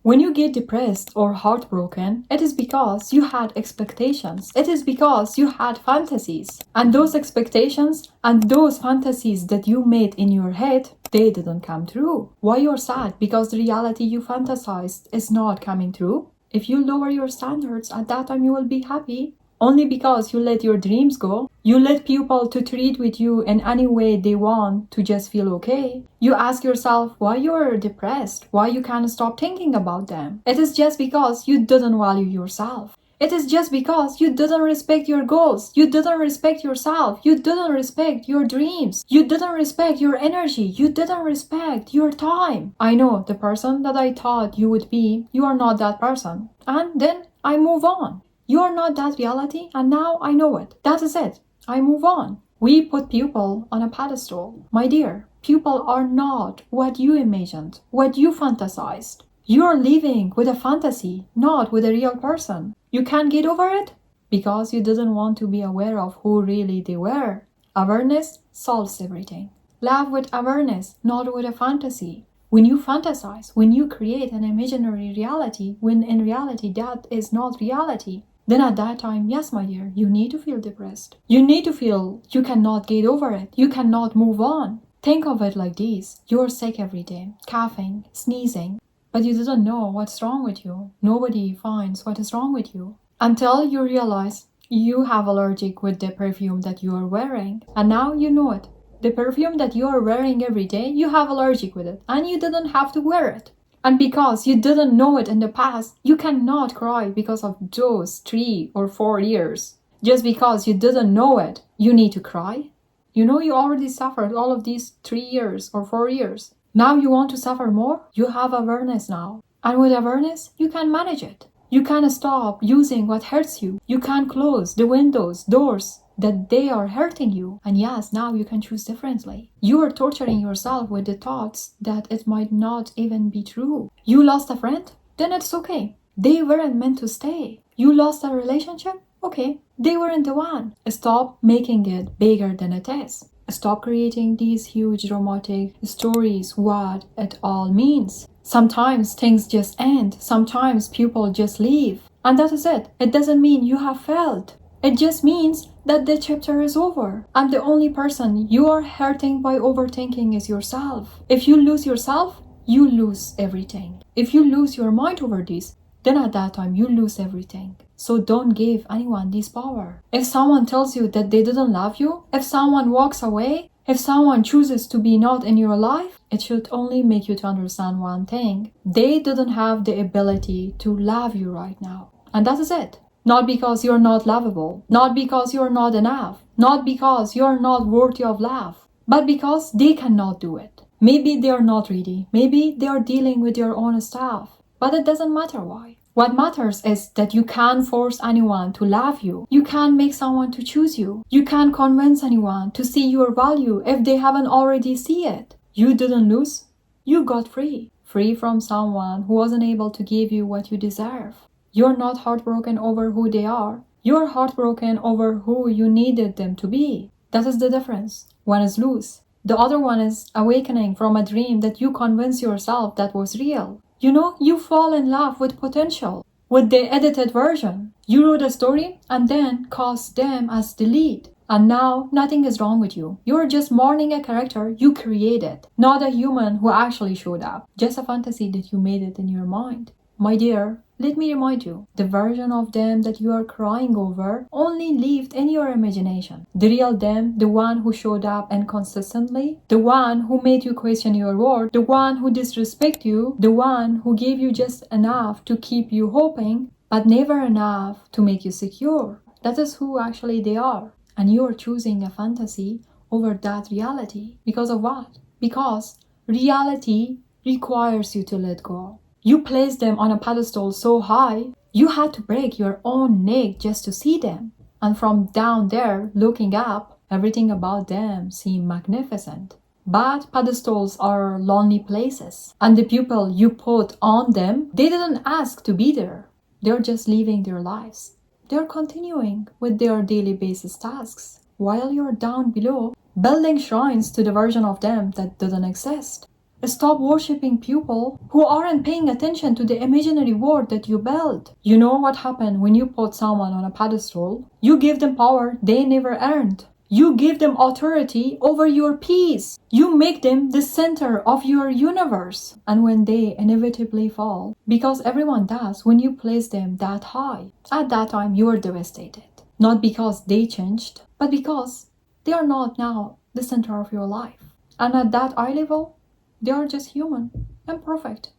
When you get depressed or heartbroken, it is because you had expectations. It is because you had fantasies. And those expectations and those fantasies that you made in your head, they didn't come true. Why you're sad? Because the reality you fantasized is not coming true. If you lower your standards, at that time you will be happy. Only because you let your dreams go, you let people to treat with you in any way they want to just feel okay. You ask yourself why you're depressed, why you can't stop thinking about them. It is just because you didn't value yourself. It is just because you didn't respect your goals. You didn't respect yourself. You didn't respect your dreams. You didn't respect your energy. You didn't respect your time. I know the person that I thought you would be, you are not that person. And then I move on. You are not that reality, and now I know it. That is it. I move on. We put people on a pedestal. My dear, people are not what you imagined, what you fantasized. You are living with a fantasy, not with a real person. You can't get over it because you didn't want to be aware of who really they were. Awareness solves everything. Live with awareness, not with a fantasy. When you fantasize, when you create an imaginary reality, when in reality that is not reality, then at that time, yes, my dear, you need to feel depressed. You need to feel you cannot get over it. You cannot move on. Think of it like this. You're sick every day, coughing, sneezing, but you didn't know what's wrong with you. Nobody finds what is wrong with you until you realize you have allergic with the perfume that you are wearing. And now you know it. The perfume that you are wearing every day, you have allergic with it and you didn't have to wear it. And because you didn't know it in the past, you cannot cry because of those 3 or 4 years. Just because you didn't know it, you need to cry. You know you already suffered all of these 3 years or 4 years. Now you want to suffer more? You have awareness now. And with awareness, you can manage it. You can stop using what hurts you. You can close the windows, doors that they are hurting you. And yes, now you can choose differently. You are torturing yourself with the thoughts that it might not even be true. You lost a friend? Then it's okay. They weren't meant to stay. You lost a relationship? Okay, they weren't the one. Stop making it bigger than it is. Stop creating these huge dramatic stories, what it all means. Sometimes things just end. Sometimes people just leave. And that is it. It doesn't mean you have failed. It just means that the chapter is over. And the only person you are hurting by overthinking is yourself. If you lose yourself, you lose everything. If you lose your mind over this, then at that time you lose everything. So don't give anyone this power. If someone tells you that they didn't love you, if someone walks away, if someone chooses to be not in your life, it should only make you to understand one thing. They didn't have the ability to love you right now. And that is it. Not because you're not lovable, not because you're not enough, not because you're not worthy of love, but because they cannot do it. Maybe they're not ready. Maybe they're dealing with their own stuff. But it doesn't matter why. What matters is that you can't force anyone to love you. You can't make someone to choose you. You can't convince anyone to see your value if they haven't already seen it. You didn't lose. You got free. Free from someone who wasn't able to give you what you deserve. You're not heartbroken over who they are. You're heartbroken over who you needed them to be. That is the difference. One is loose. The other one is awakening from a dream that you convinced yourself that was real. You know, you fall in love with potential, with the edited version. You wrote a story and then cast them as the lead. And now nothing is wrong with you. You're just mourning a character you created, not a human who actually showed up. Just a fantasy that you made it in your mind. My dear, let me remind you, the version of them that you are crying over only lived in your imagination. The real them, the one who showed up inconsistently, the one who made you question your worth, the one who disrespected you, the one who gave you just enough to keep you hoping, but never enough to make you secure. That is who actually they are. And you are choosing a fantasy over that reality. Because of what? Because reality requires you to let go. You placed them on a pedestal so high, you had to break your own neck just to see them. And from down there, looking up, everything about them seemed magnificent. But pedestals are lonely places. And the people you put on them, they didn't ask to be there. They're just living their lives. They're continuing with their daily basis tasks. While you're down below, building shrines to the version of them that didn't exist. Stop worshipping people who aren't paying attention to the imaginary world that you built. You know what happened when you put someone on a pedestal? You give them power they never earned. You give them authority over your peace. You make them the center of your universe. And when they inevitably fall, because everyone does when you place them that high, at that time you are devastated. Not because they changed, but because they are not now the center of your life. And at that eye level, they are just human, imperfect,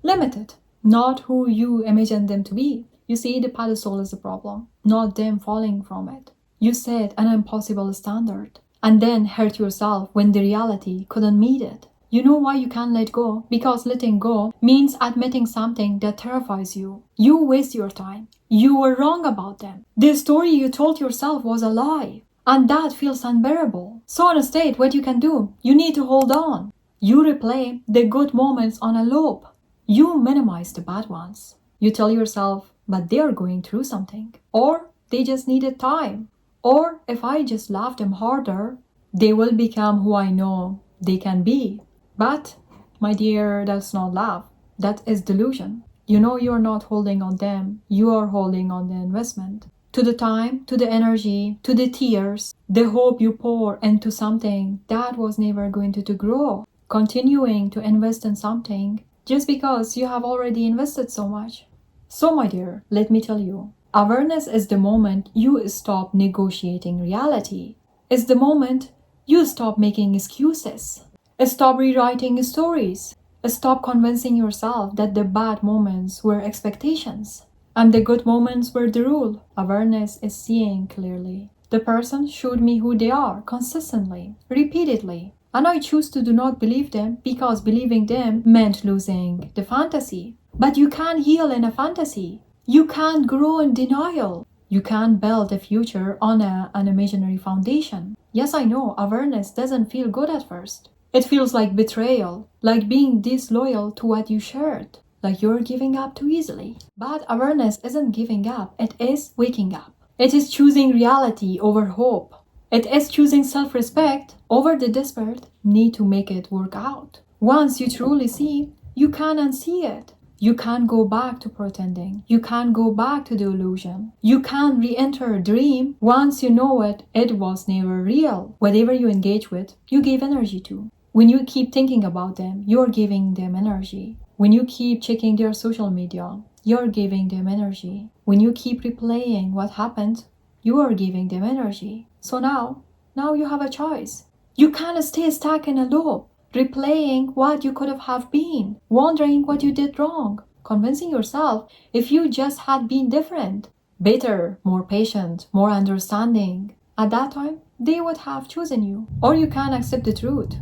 limited, not who you imagine them to be. You see, the pedestal is the problem, not them falling from it. You set an impossible standard and then hurt yourself when the reality couldn't meet it. You know why you can't let go? Because letting go means admitting something that terrifies you. You waste your time. You were wrong about them. The story you told yourself was a lie. And that feels unbearable. So instead, what you can do? You need to hold on. You replay the good moments on a loop. You minimize the bad ones. You tell yourself, but they are going through something. Or they just needed time. Or if I just love them harder, they will become who I know they can be. But, my dear, that's not love. That is delusion. You know you're not holding on them. You are holding on the investment. To the time, to the energy, to the tears, the hope you pour into something that was never going to grow. Continuing to invest in something just because you have already invested so much. So, my dear, let me tell you, awareness is the moment you stop negotiating reality. It's the moment you stop making excuses. Stop rewriting stories. Stop convincing yourself that the bad moments were expectations and the good moments were the rule. Awareness is seeing clearly. The person showed me who they are consistently, repeatedly. And I choose to do not believe them because believing them meant losing the fantasy. But you can't heal in a fantasy. You can't grow in denial. You can't build a future on an imaginary foundation. Yes, I know, awareness doesn't feel good at first. It feels like betrayal, like being disloyal to what you shared, like you're giving up too easily. But awareness isn't giving up, it is waking up. It is choosing reality over hope. It is choosing self-respect over the desperate need to make it work out. Once you truly see, you can unsee it. You can't go back to pretending. You can't go back to the illusion. You can't re-enter a dream. Once you know it, it was never real. Whatever you engage with, you give energy to. When you keep thinking about them, you're giving them energy. When you keep checking their social media, you're giving them energy. When you keep replaying what happened, you are giving them energy. So now you have a choice. You can't stay stuck in a loop, replaying what you could have been, wondering what you did wrong, convincing yourself if you just had been different, better, more patient, more understanding. At that time, they would have chosen you. Or you can accept the truth.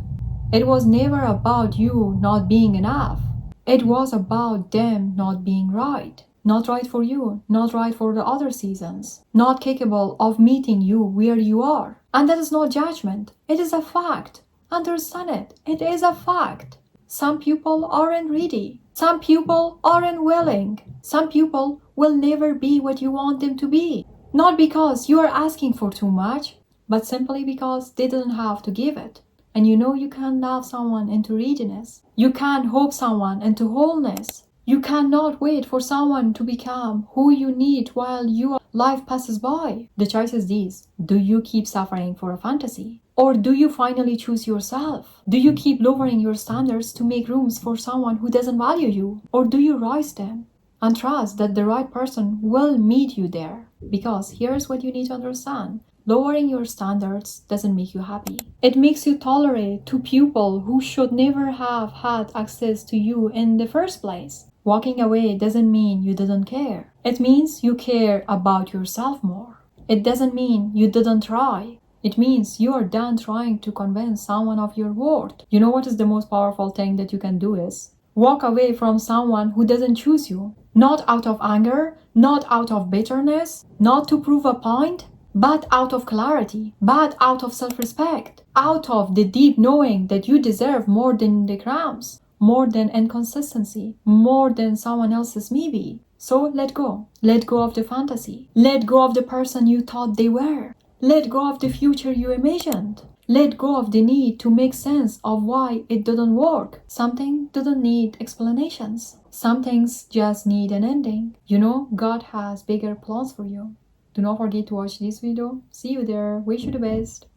It was never about you not being enough. It was about them not being right. Not right for you, not right for the other seasons, not capable of meeting you where you are. And that is not judgment, it is a fact. Understand it, it is a fact. Some people aren't ready, some people aren't willing, some people will never be what you want them to be. Not because you are asking for too much, but simply because they didn't have to give it. And you know you can't love someone into readiness. You can't hope someone into wholeness. You cannot wait for someone to become who you need while your life passes by. The choice is these. Do you keep suffering for a fantasy? Or do you finally choose yourself? Do you keep lowering your standards to make rooms for someone who doesn't value you? Or do you rise them and trust that the right person will meet you there? Because here's what you need to understand. Lowering your standards doesn't make you happy. It makes you tolerate to people who should never have had access to you in the first place. Walking away doesn't mean you didn't care. It means you care about yourself more. It doesn't mean you didn't try. It means you are done trying to convince someone of your worth. You know what is the most powerful thing that you can do is walk away from someone who doesn't choose you. Not out of anger, not out of bitterness, not to prove a point, but out of clarity, but out of self-respect, out of the deep knowing that you deserve more than the crumbs, more than inconsistency, more than someone else's maybe. So let go. Let go of the fantasy. Let go of the person you thought they were. Let go of the future you imagined. Let go of the need to make sense of why it didn't work. Something didn't need explanations. Some things just need an ending. You know, God has bigger plans for you. Do not forget to watch this video. See you there. Wish you the best.